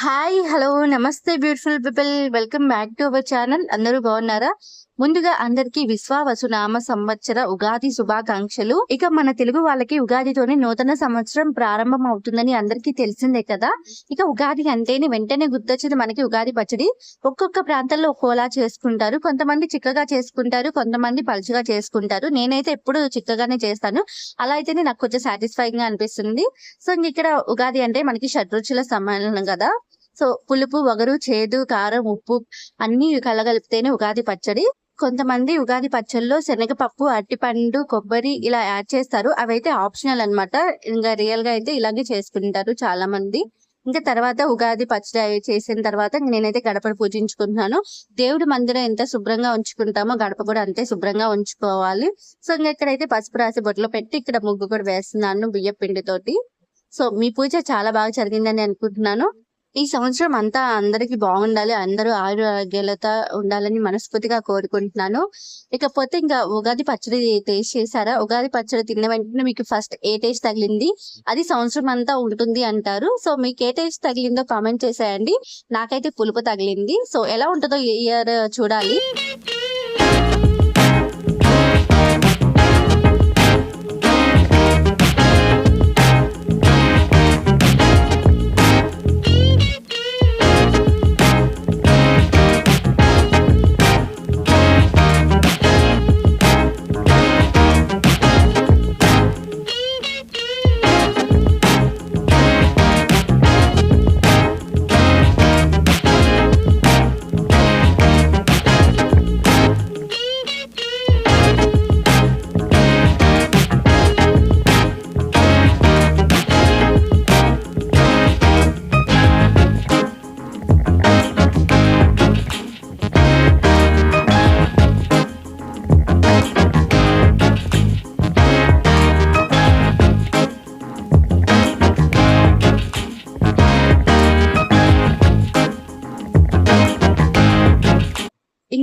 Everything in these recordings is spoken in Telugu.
హాయ్ హలో నమస్తే beautiful people welcome back to our channel. అందరూ బాగున్నారా? ముందుగా అందరికీ విశ్వావసునామ సంవత్సర ఉగాది శుభాకాంక్షలు. ఇక మన తెలుగు వాళ్ళకి ఉగాదితోనే నూతన సంవత్సరం ప్రారంభం అవుతుందని అందరికీ తెలిసిందే కదా. ఇక ఉగాది అంటేనే వెంటనే గుర్తొచ్చేది మనకి ఉగాది పచ్చడి. ఒక్కొక్క ప్రాంతాల్లో ఒక్కోలా చేసుకుంటారు. కొంతమంది చిక్కగా చేసుకుంటారు, కొంతమంది పలుచగా చేసుకుంటారు. నేనైతే ఎప్పుడు చిక్కగానే చేస్తాను. అలా అయితేనే నాకు కొంచెం సాటిస్ఫైయింగ్ గా అనిపిస్తుంది. సో ఇక్కడ ఉగాది అంటే మనకి షడ్రుచుల సమ్మేళనం కదా. సో పులుపు, వగరు, చేదు, కారం, ఉప్పు అన్ని కలగలిపితేనే ఉగాది పచ్చడి. కొంతమంది ఉగాది పచ్చడిలో శనగపప్పు, అరటిపండు, కొబ్బరి ఇలా యాడ్ చేస్తారు. అవైతే ఆప్షనల్ అన్నమాట. ఇంకా రియల్ గా అయితే ఇలాగే చేసుకుంటారు చాలా మంది. ఇంకా తర్వాత ఉగాది పచ్చడి చేసిన తర్వాత నేనైతే గడపను పూజించుకుంటున్నాను. దేవుడి మందిరం ఎంత శుభ్రంగా ఉంచుకుంటామో గడప కూడా అంతే శుభ్రంగా ఉంచుకోవాలి. సో ఇంకా ఇక్కడైతే పసుపు రాసి బొట్లో పెట్టి ఇక్కడ ముగ్గు కూడా వేస్తున్నాను బియ్య పిండితోటి. సో మీ పూజ చాలా బాగా జరిగిందని అనుకుంటున్నాను. ఈ సంవత్సరం అంతా అందరికి బాగుండాలి, అందరూ ఆరోగ్యాలతో ఉండాలని మనస్ఫూర్తిగా కోరుకుంటున్నాను. ఇకపోతే ఇంకా ఉగాది పచ్చడి టేస్ట్ చేశారా? ఉగాది పచ్చడి తిన్న వెంటనే మీకు ఫస్ట్ ఏ టేస్ట్ తగిలింది, అది సంవత్సరం అంతా ఉంటుంది అంటారు. సో మీకు ఏ టేస్ట్ తగిలిందో కామెంట్ చేసేయండి. నాకైతే పులుపు తగిలింది. సో ఎలా ఉంటుందో ఈ ఇయర్ చూడాలి.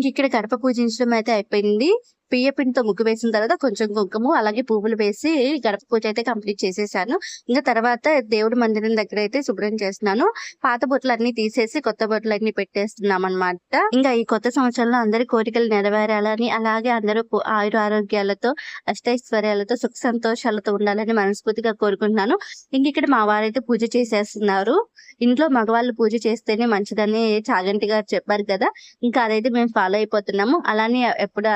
ఇక్కడ గడప పూజించడం అయితే అయిపోయింది. బియ్య పిండితో ముగ్గు వేసిన తర్వాత కొంచెం కుంకుమ అలాగే పువ్వులు వేసి గడప పూజ అయితే కంప్లీట్ చేసేసాను. ఇంకా తర్వాత దేవుడి మందిరం దగ్గర అయితే శుభ్రం చేస్తున్నాను. పాత బొట్లు అన్ని తీసేసి కొత్త బొట్లు అన్ని పెట్టేస్తున్నాం అనమాట. ఇంకా ఈ కొత్త సంవత్సరంలో అందరి కోరికలు నెరవేరాలని, అలాగే అందరూ ఆయుర ఆరోగ్యాలతో, అష్టైశ్వర్యాలతో, సుఖ సంతోషాలతో ఉండాలని మనస్ఫూర్తిగా కోరుకుంటున్నాను. ఇంక ఇక్కడ మా వారైతే పూజ చేసేస్తున్నారు. ఇంట్లో మగవాళ్ళు పూజ చేస్తేనే మంచిదని చాగంటి గారు చెప్పారు కదా. ఇంకా అదైతే మేము ఫాలో అయిపోతున్నాము. అలానే ఎప్పుడు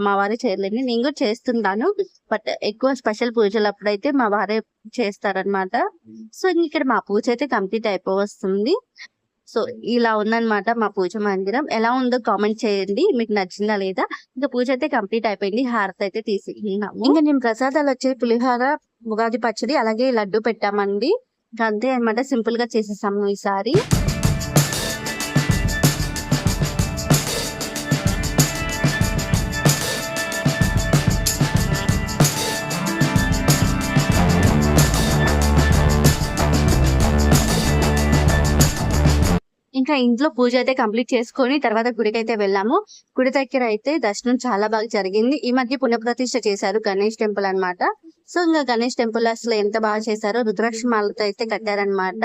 మా వారే చేయలేండి, నేను కూడా చేస్తుంటాను. బట్ ఎక్కువ స్పెషల్ పూజలు అప్పుడైతే మా వారే చేస్తారనమాట. సో ఇక్కడ మా పూజ అయితే కంప్లీట్ అయిపోవస్తుంది. సో ఇలా ఉందన్నమాట మా పూజ మందిరం. ఎలా ఉందో కామెంట్ చేయండి, మీకు నచ్చిందా లేదా. ఇంకా పూజ అయితే కంప్లీట్ అయిపోయింది. హారతి అయితే తీసుకున్నాము. ఇంకా నేను ప్రసాదాలు వచ్చే పులిహోర, ఉగాది పచ్చడి అలాగే లడ్డు పెట్టామండి. ఇంకా అంతే అనమాట, సింపుల్ గా చేసేసాము ఈసారి. ఇంకా ఇంట్లో పూజ అయితే కంప్లీట్ చేసుకొని తర్వాత గుడికి అయితే వెళ్ళాము. గుడి దగ్గర అయితే దర్శనం చాలా బాగా జరిగింది. ఈ మధ్య పునఃప్రతిష్ఠ చేశారు గణేష్ టెంపుల్ అన్నమాట. సో ఇంకా గణేష్ టెంపుల్ అసలు ఎంత బాగా చేశారో, రుద్రాక్ష మాలతో అయితే కట్టారనమాట.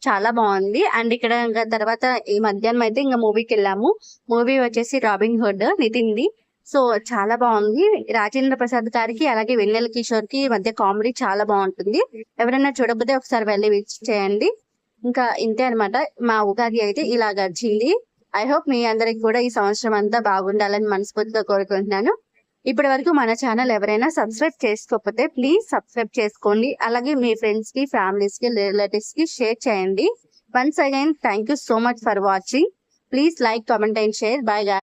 చాలా బాగుంది. అండ్ ఇక్కడ ఇంకా తర్వాత ఈ మధ్యాహ్నం అయితే ఇంకా మూవీకి వెళ్ళాము. మూవీ వచ్చేసి రాబిన్ హుడ్, నితిన్ది. సో చాలా బాగుంది. రాజేంద్ర ప్రసాద్ గారికి అలాగే వెన్నెల కిషోర్ కి మధ్య కామెడీ చాలా బాగుంటుంది. ఎవరైనా చూడకపోతే ఒకసారి వెళ్ళి విజిట్ చేయండి. ఇంకా ఇంతే అనమాట, మా ఉగాది అయితే ఇలా గడిచింది. ఐ హోప్ మీ అందరికి కూడా ఈ సంవత్సరం అంతా బాగుండాలని మనస్ఫూర్తిగా కోరుకుంటున్నాను. ఇప్పటి వరకు మన ఛానల్ ఎవరైనా సబ్స్క్రైబ్ చేసుకోకపోతే ప్లీజ్ సబ్స్క్రైబ్ చేసుకోండి. అలాగే మీ ఫ్రెండ్స్ కి, ఫ్యామిలీస్ కి, రిలేటివ్స్ కి షేర్ చేయండి. Once again thank you so much for watching. Please like, comment and share. By guys.